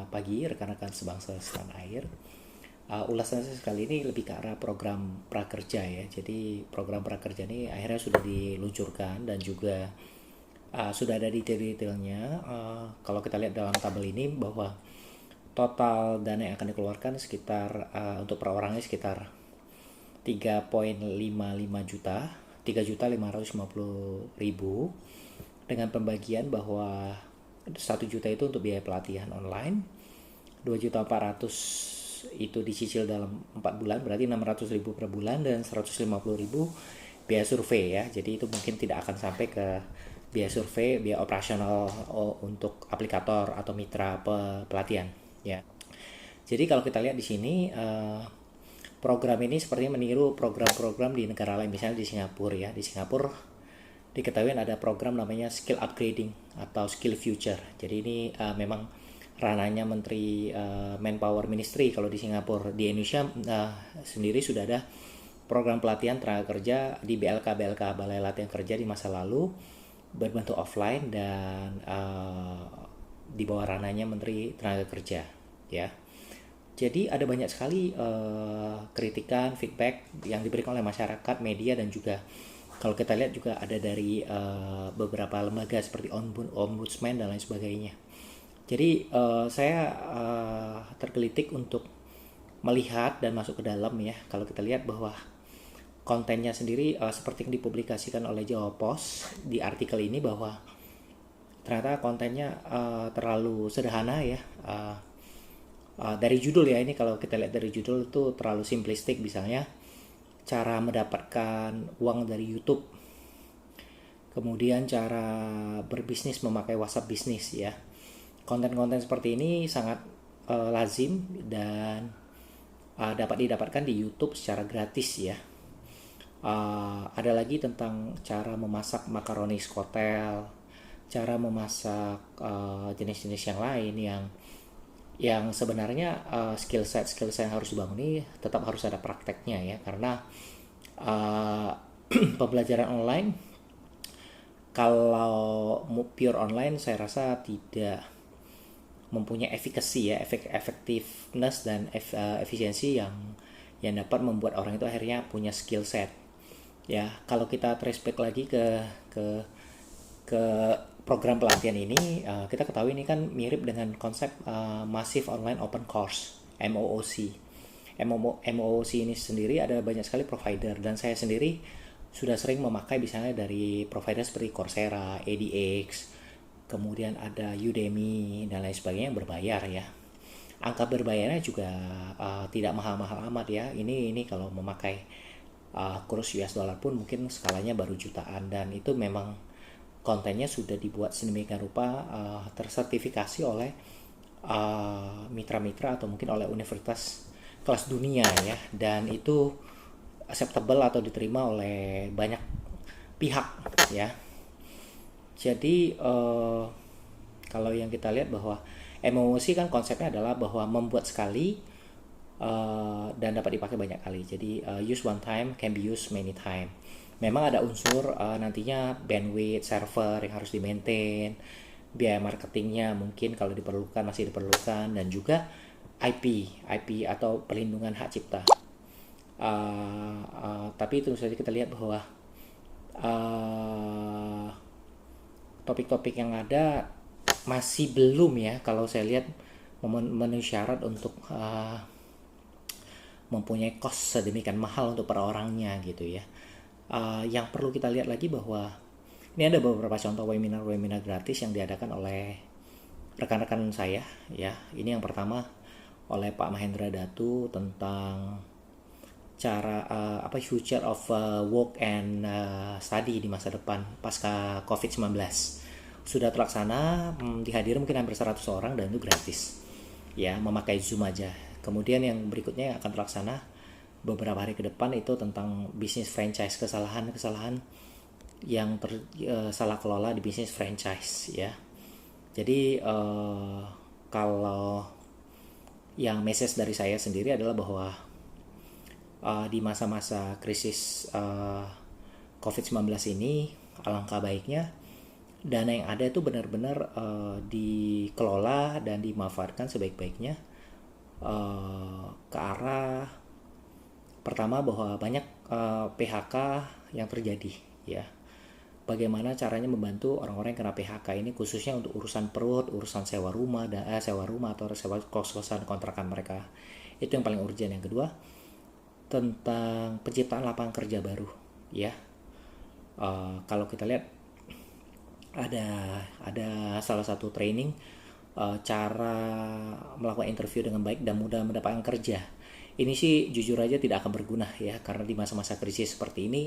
pagi rekan-rekan sebangsa setanah air. Ulasan saya sekali ini lebih ke arah program prakerja ya. Jadi program prakerja ini akhirnya sudah diluncurkan dan juga sudah ada detail-detailnya. Kalau kita lihat dalam tabel ini bahwa total dana yang akan dikeluarkan sekitar untuk per orangnya sekitar 3,55 juta, 3.550.000, dengan pembagian bahwa 1 juta itu untuk biaya pelatihan online, 2.400.000 itu dicicil dalam 4 bulan, berarti 600.000 per bulan, dan 150.000 biaya survei ya. Jadi itu mungkin tidak akan sampai ke biaya survei, biaya operasional untuk aplikator atau mitra pelatihan ya. Jadi kalau kita lihat di sini program ini sepertinya meniru program-program di negara lain, misalnya di Singapura ya. Di Singapura diketahui ada program namanya skill upgrading atau skill future. Jadi ini memang ranahnya Menteri Manpower Ministry kalau di Singapura. Di Indonesia sendiri sudah ada program pelatihan tenaga kerja di BLK Balai Latihan Kerja di masa lalu, berbentuk offline dan di bawah ranahnya Menteri Tenaga Kerja ya. Jadi ada banyak sekali kritikan, feedback yang diberikan oleh masyarakat, media, dan juga kalau kita lihat juga ada dari beberapa lembaga seperti Ombudsman dan lain sebagainya. Jadi saya tergelitik untuk melihat dan masuk ke dalam ya. Kalau kita lihat bahwa kontennya sendiri seperti yang dipublikasikan oleh Jawa Pos di artikel ini, bahwa ternyata kontennya terlalu sederhana ya. Dari judul ya, ini kalau kita lihat dari judul itu terlalu simplistik. Misalnya cara mendapatkan uang dari YouTube, kemudian cara berbisnis memakai WhatsApp bisnis ya. Konten-konten seperti ini sangat lazim dan dapat didapatkan di YouTube secara gratis ya. Ada lagi tentang cara memasak makaroni skotel, cara memasak jenis-jenis yang lain yang sebenarnya skill set yang harus dibangun ini tetap harus ada prakteknya ya, karena pembelajaran online kalau pure online saya rasa tidak mempunyai efikasi ya, effectiveness dan efisiensi yang dapat membuat orang itu akhirnya punya skill set ya. Kalau kita trace back lagi ke program pelatihan ini, kita ketahui ini kan mirip dengan konsep Massive Online Open Course MOOC. MOOC ini sendiri ada banyak sekali provider, dan saya sendiri sudah sering memakai misalnya dari provider seperti Coursera, edX, kemudian ada Udemy dan lain sebagainya yang berbayar ya. Angka berbayarnya juga tidak mahal-mahal amat ya. Ini kalau memakai kurs US dollar pun mungkin skalanya baru jutaan, dan itu memang kontennya sudah dibuat sedemikian rupa, tersertifikasi oleh mitra-mitra atau mungkin oleh universitas kelas dunia ya, dan itu acceptable atau diterima oleh banyak pihak ya. Jadi kalau yang kita lihat bahwa MOOC kan konsepnya adalah bahwa membuat sekali dan dapat dipakai banyak kali. Jadi use one time can be used many time. Memang ada unsur nantinya bandwidth server yang harus di-maintain, biaya marketingnya mungkin kalau diperlukan masih diperlukan, dan juga IP atau perlindungan hak cipta. Tapi itu saja kita lihat bahwa topik-topik yang ada masih belum ya, kalau saya lihat memenuhi syarat untuk mempunyai cost sedemikian mahal untuk per orangnya gitu ya. Yang perlu kita lihat lagi bahwa ini ada beberapa contoh webinar gratis yang diadakan oleh rekan-rekan saya ya. Ini yang pertama oleh Pak Mahendra Datu tentang cara future of work and study di masa depan pasca COVID-19. Sudah terlaksana, dihadiri mungkin hampir 100 orang, dan itu gratis ya, memakai Zoom aja. Kemudian yang berikutnya yang akan terlaksana beberapa hari ke depan itu tentang bisnis franchise, kesalahan yang salah kelola di bisnis franchise ya. Jadi kalau yang message dari saya sendiri adalah bahwa di masa-masa krisis COVID-19 ini alangkah baiknya dana yang ada itu benar-benar dikelola dan dimanfaatkan sebaik-baiknya ke arah pertama bahwa banyak PHK yang terjadi ya. Bagaimana caranya membantu orang-orang yang kena PHK ini khususnya untuk urusan perut, urusan sewa rumah dan sewa rumah atau sewa kos-kosan kontrakan mereka. Itu yang paling urgent. Yang kedua, tentang penciptaan lapangan kerja baru ya. Kalau kita lihat ada salah satu training cara melakukan interview dengan baik dan mudah mendapatkan kerja. Ini sih jujur aja tidak akan berguna ya, karena di masa-masa krisis seperti ini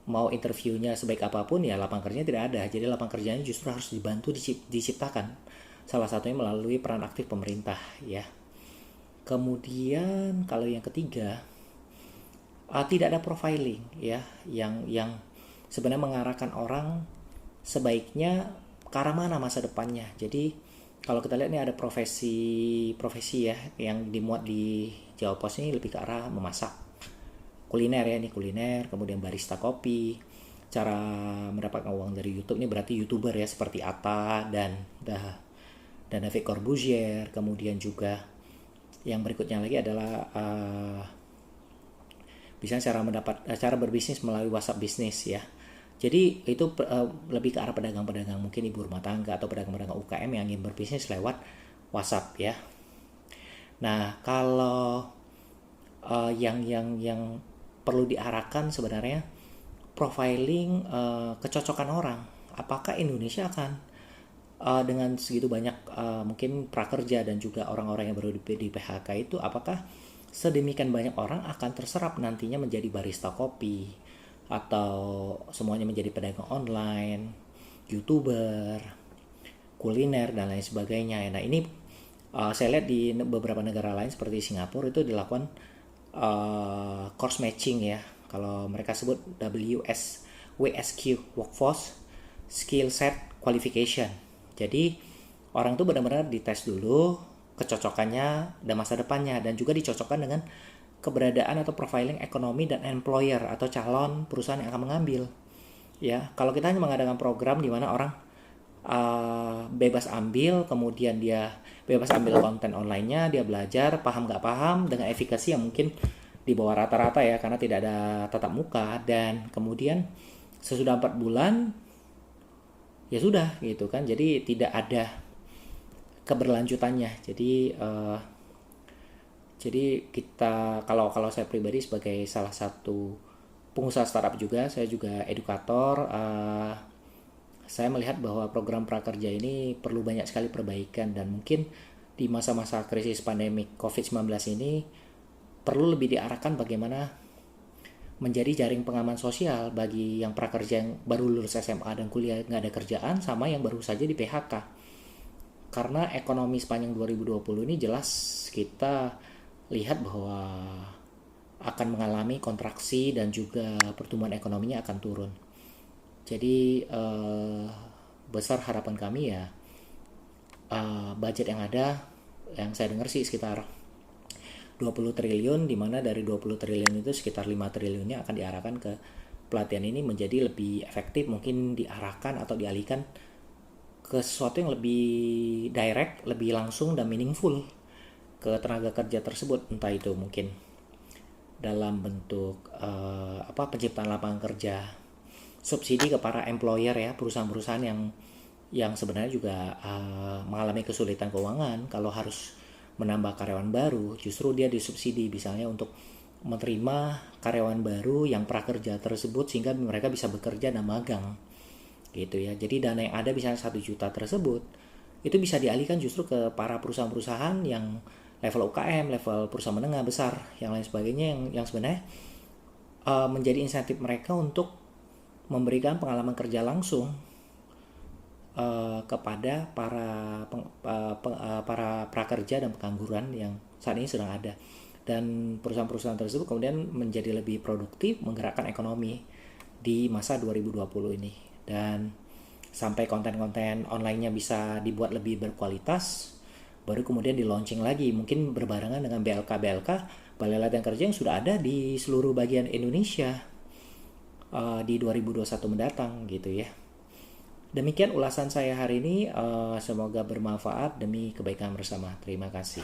mau interviewnya sebaik apapun ya lapangan kerjanya tidak ada. Jadi lapangan kerjanya justru harus dibantu diciptakan. Salah satunya melalui peran aktif pemerintah ya. Kemudian kalau yang ketiga, tidak ada profiling ya yang sebenarnya mengarahkan orang sebaiknya ke arah mana masa depannya. Jadi kalau kita lihat ini ada profesi ya yang dimuat di Jawa Pos ini lebih ke arah memasak. Kuliner ya, ini kuliner, kemudian barista kopi, cara mendapatkan uang dari YouTube ini berarti YouTuber ya seperti Atta dan David Corbuzier. Kemudian juga yang berikutnya lagi adalah bisa cara berbisnis melalui WhatsApp bisnis ya. Jadi itu lebih ke arah pedagang-pedagang mungkin ibu rumah tangga atau pedagang-pedagang UKM yang ingin berbisnis lewat WhatsApp ya. Nah kalau yang perlu diarahkan sebenarnya profiling kecocokan orang. Apakah Indonesia akan dengan segitu banyak mungkin prakerja dan juga orang-orang yang baru di PHK itu, apakah sedemikian banyak orang akan terserap nantinya menjadi barista kopi atau semuanya menjadi pedagang online, YouTuber, kuliner dan lain sebagainya. Nah ini saya lihat di beberapa negara lain seperti Singapura itu dilakukan course matching ya. Kalau mereka sebut WSQ, Workforce Skill Set Qualification. Jadi orang tuh benar-benar dites dulu kecocokannya dan masa depannya, dan juga dicocokkan dengan keberadaan atau profiling ekonomi dan employer atau calon perusahaan yang akan mengambil. Ya, kalau kita hanya mengadakan program di mana orang bebas ambil, kemudian dia bebas ambil konten online-nya, dia belajar, paham nggak paham, dengan efikasi yang mungkin di bawah rata-rata ya, karena tidak ada tatap muka, dan kemudian sesudah 4 bulan ya sudah gitu kan, jadi tidak ada keberlanjutannya. Jadi kita kalau saya pribadi sebagai salah satu pengusaha startup juga, saya juga edukator, saya melihat bahwa program prakerja ini perlu banyak sekali perbaikan, dan mungkin di masa-masa krisis pandemi COVID-19 ini perlu lebih diarahkan bagaimana menjadi jaring pengaman sosial bagi yang prakerja yang baru lulus SMA dan kuliah nggak ada kerjaan, sama yang baru saja di PHK. Karena ekonomi sepanjang 2020 ini jelas kita lihat bahwa akan mengalami kontraksi dan juga pertumbuhan ekonominya akan turun. Jadi besar harapan kami ya budget yang ada, yang saya dengar sih sekitar 20 triliun, di mana dari 20 triliun itu sekitar 5 triliunnya akan diarahkan ke pelatihan ini menjadi lebih efektif, mungkin diarahkan atau dialihkan ke sesuatu yang lebih direct, lebih langsung dan meaningful ke tenaga kerja tersebut, entah itu mungkin dalam bentuk penciptaan lapangan kerja, subsidi ke para employer ya, perusahaan-perusahaan yang sebenarnya juga mengalami kesulitan keuangan. Kalau harus menambah karyawan baru, justru dia disubsidi misalnya untuk menerima karyawan baru yang prakerja tersebut sehingga mereka bisa bekerja dan magang gitu ya. Jadi dana yang ada misalnya 1 juta tersebut itu bisa dialihkan justru ke para perusahaan-perusahaan yang level UKM, level perusahaan menengah besar, yang lain sebagainya, yang sebenarnya menjadi insentif mereka untuk memberikan pengalaman kerja langsung kepada para prakerja dan pengangguran yang saat ini sedang ada, dan perusahaan-perusahaan tersebut kemudian menjadi lebih produktif menggerakkan ekonomi di masa 2020 ini, dan sampai konten-konten online-nya bisa dibuat lebih berkualitas, baru kemudian di launching lagi mungkin berbarengan dengan BLK Balai Latihan Kerja yang sudah ada di seluruh bagian Indonesia di 2021 mendatang gitu ya. Demikian ulasan saya hari ini, semoga bermanfaat demi kebaikan bersama. Terima kasih.